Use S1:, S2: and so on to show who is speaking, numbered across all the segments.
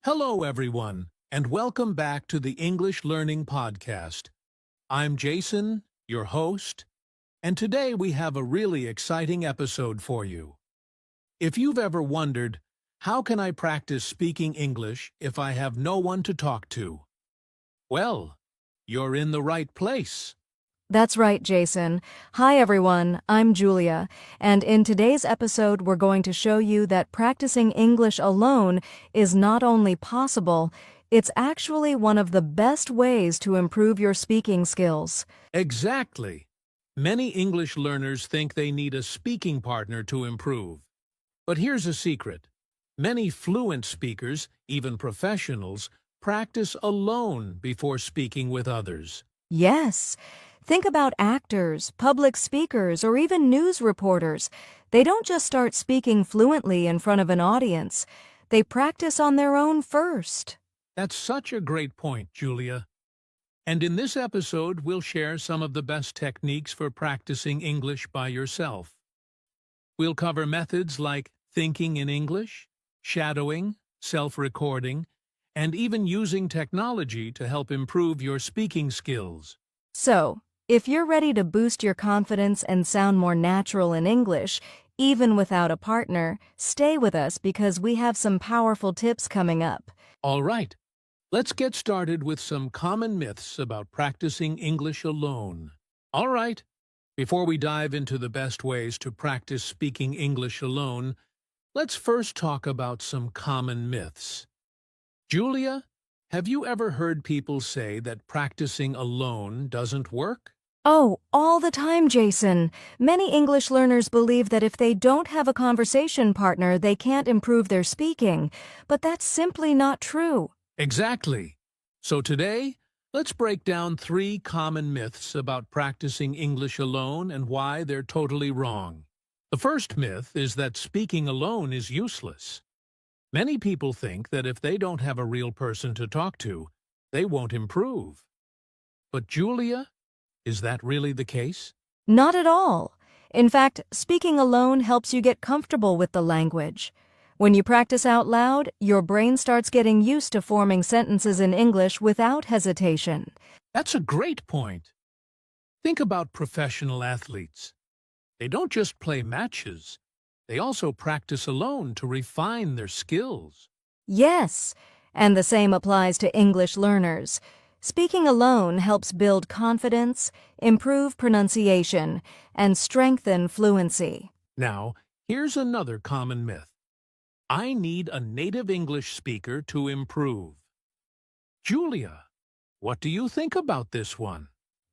S1: Hello, everyone, and welcome back to the English Learning Podcast. I'm Jason, your host, and today we have a really exciting episode for you. If you've ever wondered, how can I practice speaking English if I have no one to talk to? Well, you're in the right place.
S2: That's right, Jason. Hi, everyone. I'm Julia, and in today's episode, we're going to show you that practicing English alone is not only possible, it's actually one of the best ways to improve your speaking skills.
S1: Exactly. Many English learners think they need a speaking partner to improve. But here's a secret. Many fluent speakers, even professionals, practice alone before speaking with others.
S2: Yes. Think about actors, public speakers, or even news reporters. They don't just start speaking fluently in front of an audience. They practice on their own first.
S1: That's such a great point, Julia. And in this episode, we'll share some of the best techniques for practicing English by yourself. We'll cover methods like thinking in English, shadowing, self-recording, and even using technology to help improve your speaking skills.
S2: So, if you're ready to boost your confidence and sound more natural in English, even without a partner, stay with us because we have some powerful tips coming up.
S1: All right, let's get started with some common myths about practicing English alone. All right, before we dive into the best ways to practice speaking English alone, let's first talk about some common myths. Julia, have you ever heard people say that practicing alone doesn't work?
S2: Oh, all the time, Jason. Many English learners believe that if they don't have a conversation partner, they can't improve their speaking. But that's simply not true.
S1: Exactly. So today, let's break down 3 common myths about practicing English alone and why they're totally wrong. The first myth is that speaking alone is useless. Many people think that if they don't have a real person to talk to, they won't improve. But Julia, is that really the case?
S2: Not at all. In fact, speaking alone helps you get comfortable with the language. When you practice out loud, your brain starts getting used to forming sentences in English without hesitation.
S1: That's a great point. Think about professional athletes. They don't just play matches. They also practice alone to refine their skills.
S2: Yes, and the same applies to English learners. Speaking alone helps build confidence, improve pronunciation, and strengthen fluency.
S1: Now, here's another common myth. I need a native English speaker to improve. Julia, what do you think about this one?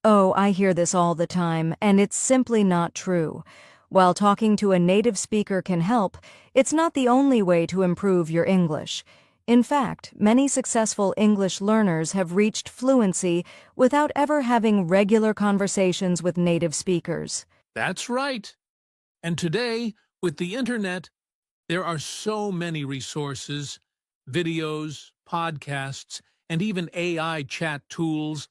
S2: Oh, I hear this all the time, and it's simply not true. While talking to a native speaker can help, it's not the only way to improve your English. In fact, many successful English learners have reached fluency without ever having regular conversations with native speakers.
S1: That's right. And today, with the internet, there are so many resources, videos, podcasts, and even AI chat tools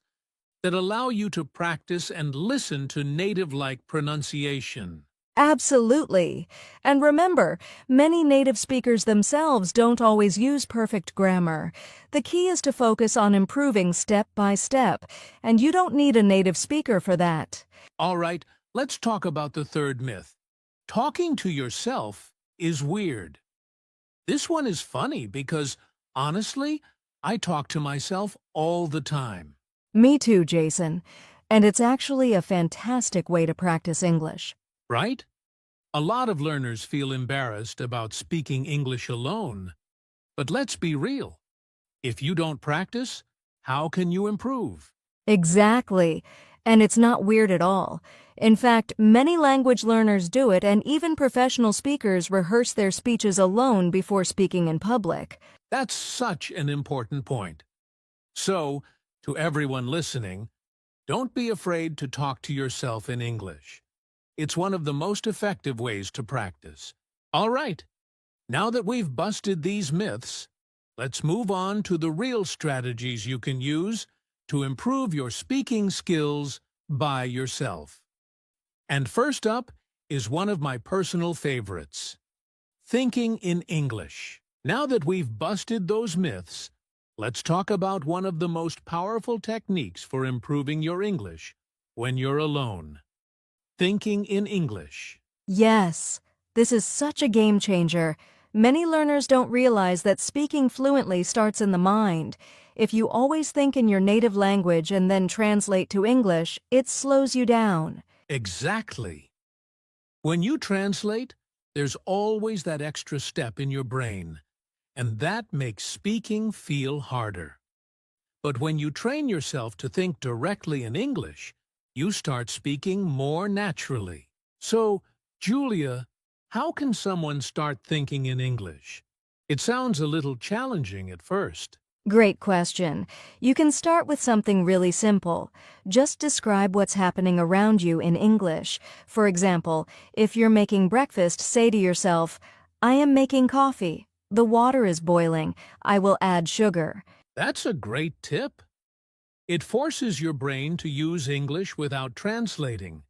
S1: that allow you to practice and listen to native-like pronunciation.
S2: Absolutely. And remember, many native speakers themselves don't always use perfect grammar. The key is to focus on improving step by step, and you don't need a native speaker for that.
S1: All right, let's talk about the third myth. Talking to yourself is weird. This one is funny because, honestly, I talk to myself all the time.
S2: Me too, Jason. And it's actually a fantastic way to practice English.
S1: Right? A lot of learners feel embarrassed about speaking English alone. But let's be real. If you don't practice, how can you improve?
S2: Exactly. And it's not weird at all. In fact, many language learners do it, and even professional speakers rehearse their speeches alone before speaking in public.
S1: That's such an important point. So, to everyone listening, don't be afraid to talk to yourself in English. It's one of the most effective ways to practice. All right, now that we've busted these myths, let's move on to the real strategies you can use to improve your speaking skills by yourself. And first up is one of my personal favorites, thinking in English. Now that we've busted those myths, let's talk about one of the most powerful techniques for improving your English when you're alone. Thinking in English.
S2: Yes, this is such a game changer. Many learners don't realize that speaking fluently starts in the mind. If you always think in your native language and then translate to English, it slows you down.
S1: Exactly. When you translate, there's always that extra step in your brain, and that makes speaking feel harder. But when you train yourself to think directly in English, you start speaking more naturally. So, Julia, how can someone start thinking in English? It sounds a little challenging at first.
S2: Great question. You can start with something really simple. Just describe what's happening around you in English. For example, if you're making breakfast, say to yourself, I am making coffee. The water is boiling. I will add sugar.
S1: That's a great tip. It forces your brain to use English without translating.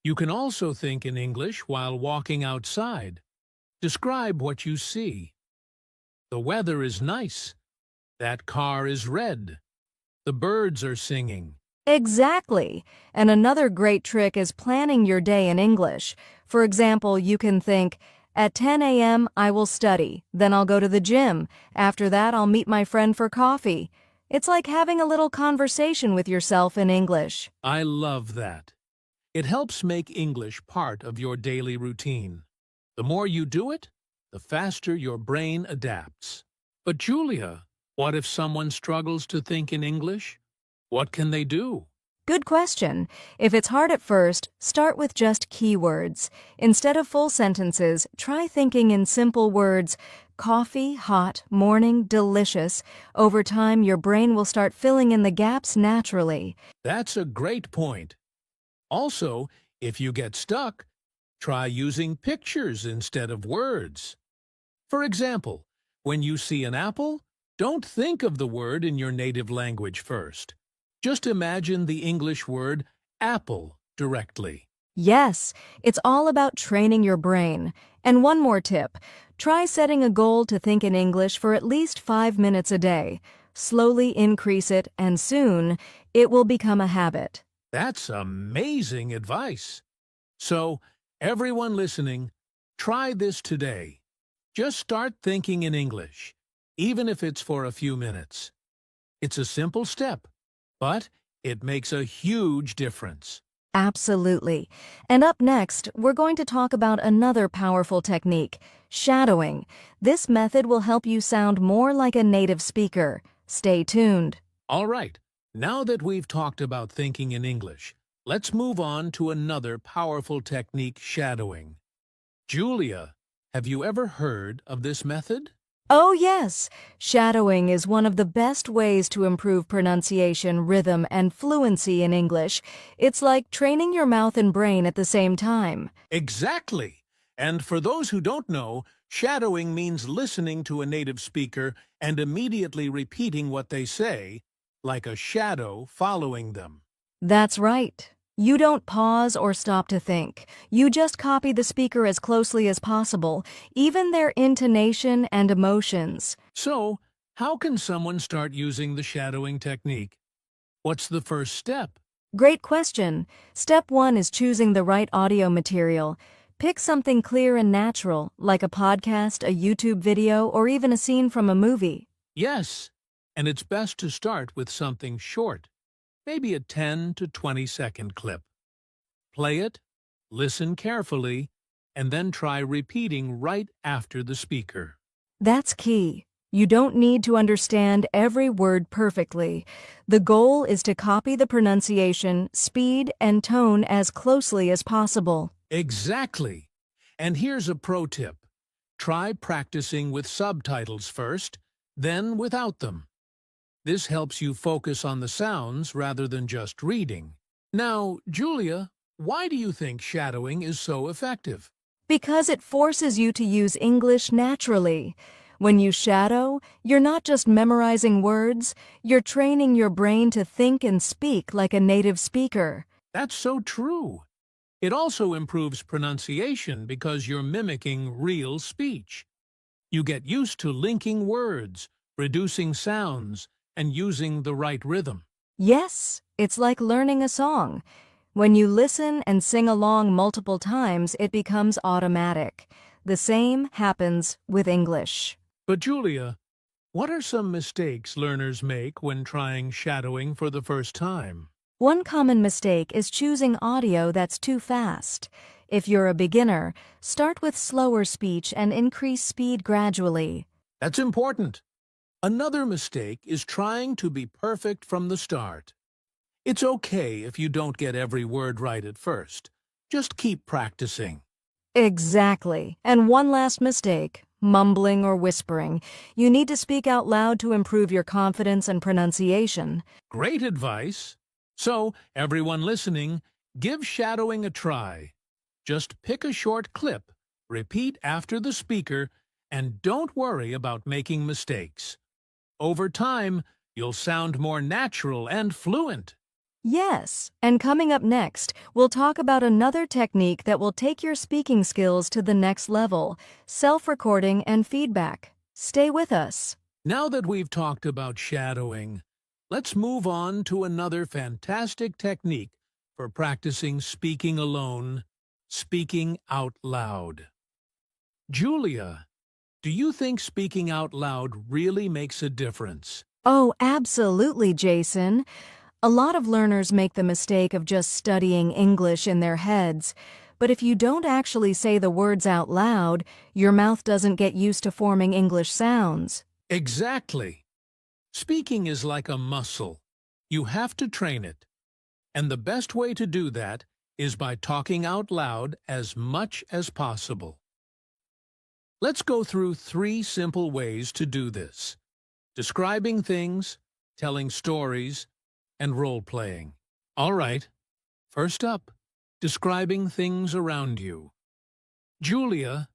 S1: You can also think in English while walking outside. Describe what you see. The weather is nice. That car is red. The birds are singing.
S2: Exactly. And another great trick is planning your day in English. For example, you can think, at 10 a.m. I will study, then I'll go to the gym. After that, I'll meet my friend for coffee. It's like having a little conversation with yourself in English.
S1: I love that. It helps make English part of your daily routine. The more you do it, the faster your brain adapts. But Julia, what if someone struggles to think in English? What can they do?
S2: Good question. If it's hard at first, start with just keywords. Instead of full sentences, try thinking in simple words. Coffee, hot, morning, delicious. Over time, your brain will start filling in the gaps naturally.
S1: That's a great point. Also, if you get stuck, try using pictures instead of words. For example, when you see an apple, don't think of the word in your native language first. Just imagine the English word apple directly.
S2: Yes, it's all about training your brain. And one more tip. Try setting a goal to think in English for at least 5 minutes a day. Slowly increase it, and soon, it will become a habit.
S1: That's amazing advice. So, everyone listening, try this today. Just start thinking in English, even if it's for a few minutes. It's a simple step, but it makes a huge difference.
S2: Absolutely. And up next, we're going to talk about another powerful technique, shadowing. This method will help you sound more like a native speaker. Stay tuned.
S1: All right, now that we've talked about thinking in English, let's move on to another powerful technique, shadowing. Julia, have you ever heard of this method?
S2: Oh yes, shadowing is one of the best ways to improve pronunciation, rhythm, and fluency in English. It's like training your mouth and brain at the same time.
S1: Exactly. And for those who don't know, shadowing means listening to a native speaker and immediately repeating what they say, like a shadow following them.
S2: That's right. You don't pause or stop to think. You just copy the speaker as closely as possible, even their intonation and emotions.
S1: So, how can someone start using the shadowing technique? What's the first step?
S2: Great question. Step 1 is choosing the right audio material. Pick something clear and natural, like a podcast, a YouTube video, or even a scene from a movie.
S1: Yes, and it's best to start with something short. Maybe a 10 to 20-second clip. Play it, listen carefully, and then try repeating right after the speaker.
S2: That's key. You don't need to understand every word perfectly. The goal is to copy the pronunciation, speed, and tone as closely as possible.
S1: Exactly. And here's a pro tip. Try practicing with subtitles first, then without them. This helps you focus on the sounds rather than just reading. Now, Julia, why do you think shadowing is so effective?
S2: Because it forces you to use English naturally. When you shadow, you're not just memorizing words, you're training your brain to think and speak like a native speaker.
S1: That's so true. It also improves pronunciation because you're mimicking real speech. You get used to linking words, reducing sounds, and using the right rhythm.
S2: Yes, it's like learning a song. When you listen and sing along multiple times, it becomes automatic. The same happens with English.
S1: But Julia, what are some mistakes learners make when trying shadowing for the first time?
S2: One common mistake is choosing audio that's too fast. If you're a beginner, start with slower speech and increase speed gradually.
S1: That's important. Another mistake is trying to be perfect from the start. It's okay if you don't get every word right at first. Just keep practicing.
S2: Exactly. And one last mistake, mumbling or whispering. You need to speak out loud to improve your confidence and pronunciation.
S1: Great advice. So, everyone listening, give shadowing a try. Just pick a short clip, repeat after the speaker, and don't worry about making mistakes. Over time, you'll sound more natural and fluent.
S2: Yes, and coming up next, we'll talk about another technique that will take your speaking skills to the next level, self-recording and feedback. Stay with us.
S1: Now that we've talked about shadowing, let's move on to another fantastic technique for practicing speaking alone, speaking out loud. Julia, do you think speaking out loud really makes a difference?
S2: Oh, absolutely, Jason. A lot of learners make the mistake of just studying English in their heads, but if you don't actually say the words out loud, your mouth doesn't get used to forming English sounds.
S1: Exactly. Speaking is like a muscle. You have to train it. And the best way to do that is by talking out loud as much as possible. Let's go through 3 simple ways to do this: describing things, telling stories, and role-playing. All right, first up, describing things around you. Julia,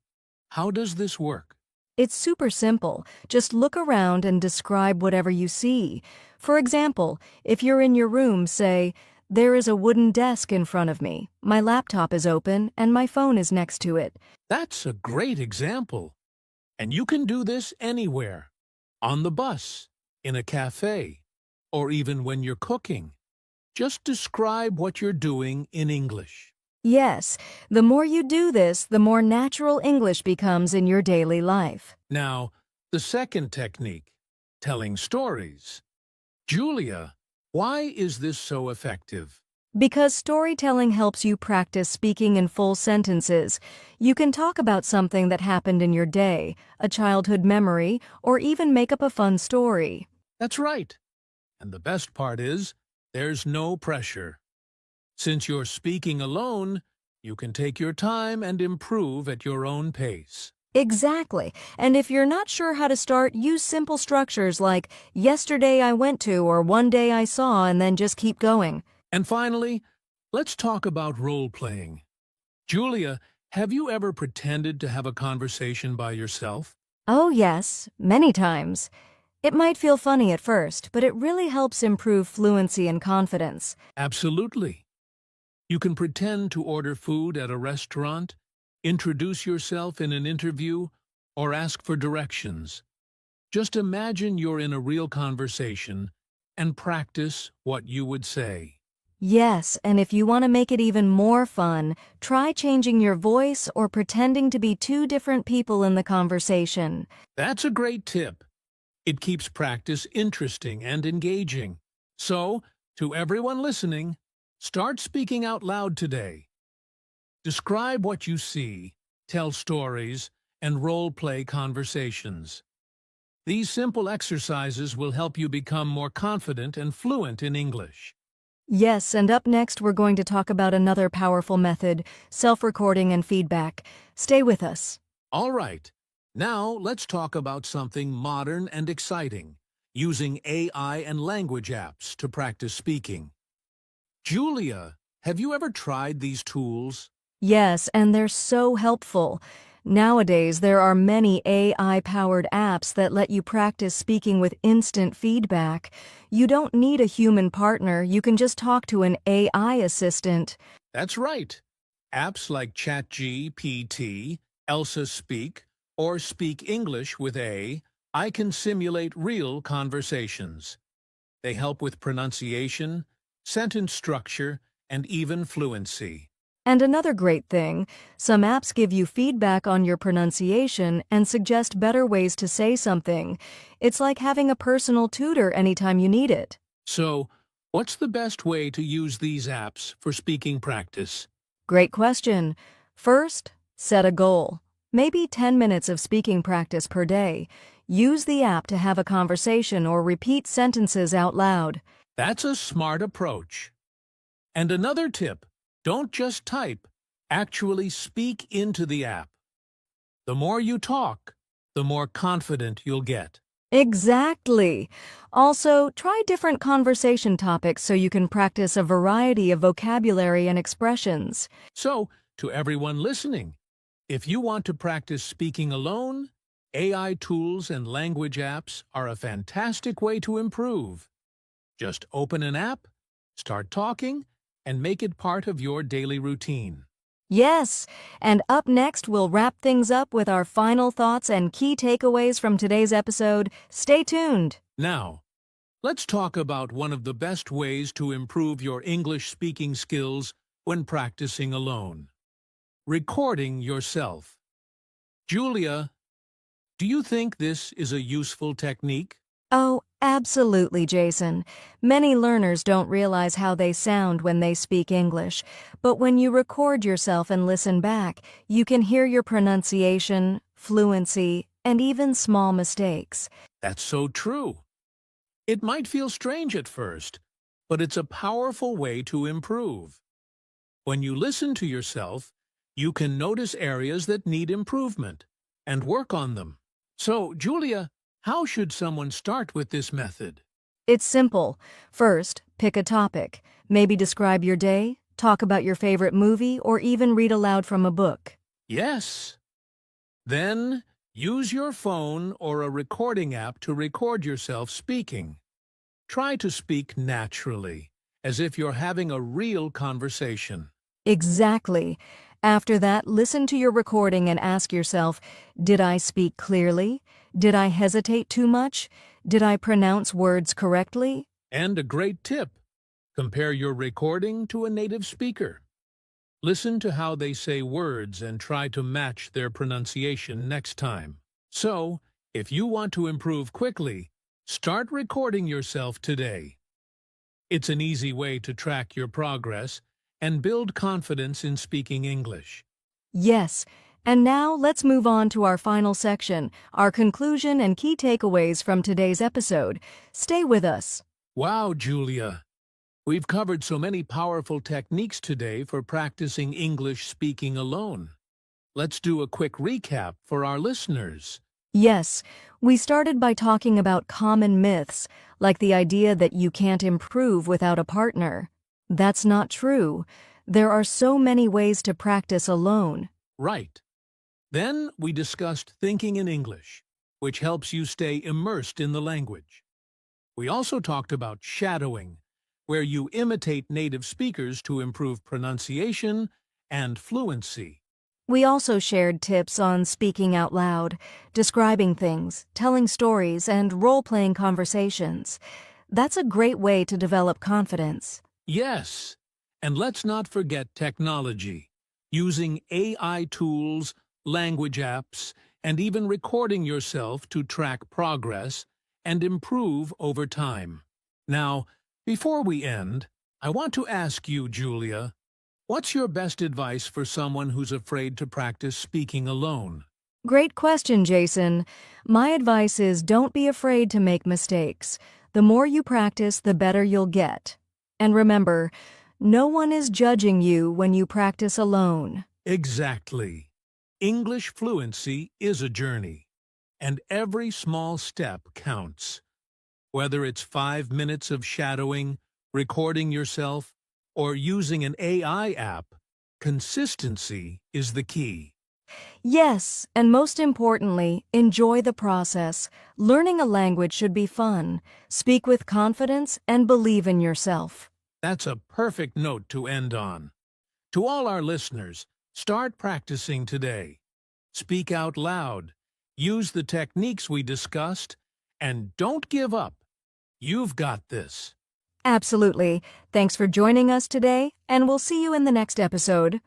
S1: how does this work?
S2: It's super simple. Just look around and describe whatever you see. For example, if you're in your room, say, "There is a wooden desk in front of me. My laptop is open and my phone is next to it."
S1: That's a great example. And you can do this anywhere. On the bus, in a cafe, or even when you're cooking. Just describe what you're doing in English.
S2: Yes, the more you do this, the more natural English becomes in your daily life.
S1: Now, the second technique, telling stories. Julia, why is this so effective?
S2: Because storytelling helps you practice speaking in full sentences. You can talk about something that happened in your day, a childhood memory, or even make up a fun story.
S1: That's right. And the best part is, there's no pressure. Since you're speaking alone, you can take your time and improve at your own pace.
S2: Exactly. And if you're not sure how to start, use simple structures like "yesterday I went to" or "one day I saw," and then just keep going.
S1: And finally, let's talk about role-playing. Julia, have you ever pretended to have a conversation by yourself?
S2: Oh yes, many times. It might feel funny at first, but it really helps improve fluency and confidence.
S1: Absolutely. You can pretend to order food at a restaurant, introduce yourself in an interview, or ask for directions. Just imagine you're in a real conversation and practice what you would say.
S2: Yes, and if you want to make it even more fun, try changing your voice or pretending to be 2 different people in the conversation.
S1: That's a great tip. It keeps practice interesting and engaging. So, to everyone listening, start speaking out loud today. Describe what you see, tell stories, and role-play conversations. These simple exercises will help you become more confident and fluent in English.
S2: Yes, and up next we're going to talk about another powerful method, self-recording and feedback. Stay with us.
S1: All right, now let's talk about something modern and exciting, using AI and language apps to practice speaking. Julia, have you ever tried these tools?
S2: Yes, and they're so helpful. Nowadays, there are many AI-powered apps that let you practice speaking with instant feedback. You don't need a human partner, you can just talk to an AI assistant.
S1: That's right. Apps like ChatGPT, Elsa Speak, or Speak English with I can simulate real conversations. They help with pronunciation, sentence structure, and even fluency.
S2: And another great thing, some apps give you feedback on your pronunciation and suggest better ways to say something. It's like having a personal tutor anytime you need it.
S1: So, what's the best way to use these apps for speaking practice?
S2: Great question. First, set a goal. Maybe 10 minutes of speaking practice per day. Use the app to have a conversation or repeat sentences out loud.
S1: That's a smart approach. And another tip, don't just type, actually speak into the app. The more you talk, the more confident you'll get.
S2: Exactly. Also, try different conversation topics so you can practice a variety of vocabulary and expressions.
S1: So, to everyone listening, if you want to practice speaking alone, AI tools and language apps are a fantastic way to improve. Just open an app, start talking, and make it part of your daily routine.
S2: Yes, and up next we'll wrap things up with our final thoughts and key takeaways from today's episode. Stay tuned.
S1: Now, let's talk about one of the best ways to improve your English speaking skills when practicing alone. Recording yourself. Julia, do you think this is a useful technique?
S2: Oh, absolutely, Jason. Many learners don't realize how they sound when they speak English, but when you record yourself and listen back, you can hear your pronunciation, fluency, and even small mistakes.
S1: That's so true. It might feel strange at first, but it's a powerful way to improve. When you listen to yourself, you can notice areas that need improvement and work on them. So, Julia, how should someone start with this method?
S2: It's simple. First, pick a topic. Maybe describe your day, talk about your favorite movie, or even read aloud from a book.
S1: Yes. Then, use your phone or a recording app to record yourself speaking. Try to speak naturally, as if you're having a real conversation.
S2: Exactly. After that, listen to your recording and ask yourself, did I speak clearly? Did I hesitate too much? Did I pronounce words correctly?
S1: And a great tip, compare your recording to a native speaker. Listen to how they say words and try to match their pronunciation next time. So, if you want to improve quickly, start recording yourself today. It's an easy way to track your progress and build confidence in speaking English.
S2: Yes. And now let's move on to our final section, our conclusion and key takeaways from today's episode. Stay with us.
S1: Wow, Julia! We've covered so many powerful techniques today for practicing English speaking alone. Let's do a quick recap for our listeners.
S2: Yes, we started by talking about common myths, like the idea that you can't improve without a partner. That's not true. There are so many ways to practice alone.
S1: Right. Then we discussed thinking in English, which helps you stay immersed in the language. We also talked about shadowing, where you imitate native speakers to improve pronunciation and fluency.
S2: We also shared tips on speaking out loud, describing things, telling stories, and role-playing conversations. That's a great way to develop confidence.
S1: Yes, and let's not forget technology, using AI tools, language apps, and even recording yourself to track progress and improve over time. Now, before we end, I want to ask you, Julia, what's your best advice for someone who's afraid to practice speaking alone?
S2: Great question, Jason. My advice is don't be afraid to make mistakes. The more you practice, the better you'll get. And remember, no one is judging you when you practice alone.
S1: Exactly. English fluency is a journey, and every small step counts. Whether it's 5 minutes of shadowing, recording yourself, or using an AI app, consistency is the key.
S2: Yes, and most importantly, enjoy the process. Learning a language should be fun. Speak with confidence and believe in yourself.
S1: That's a perfect note to end on. To all our listeners, start practicing today. Speak out loud Use the techniques we discussed, and don't give up. You've got this.
S2: Absolutely. Thanks for joining us today, and we'll see you in the next episode.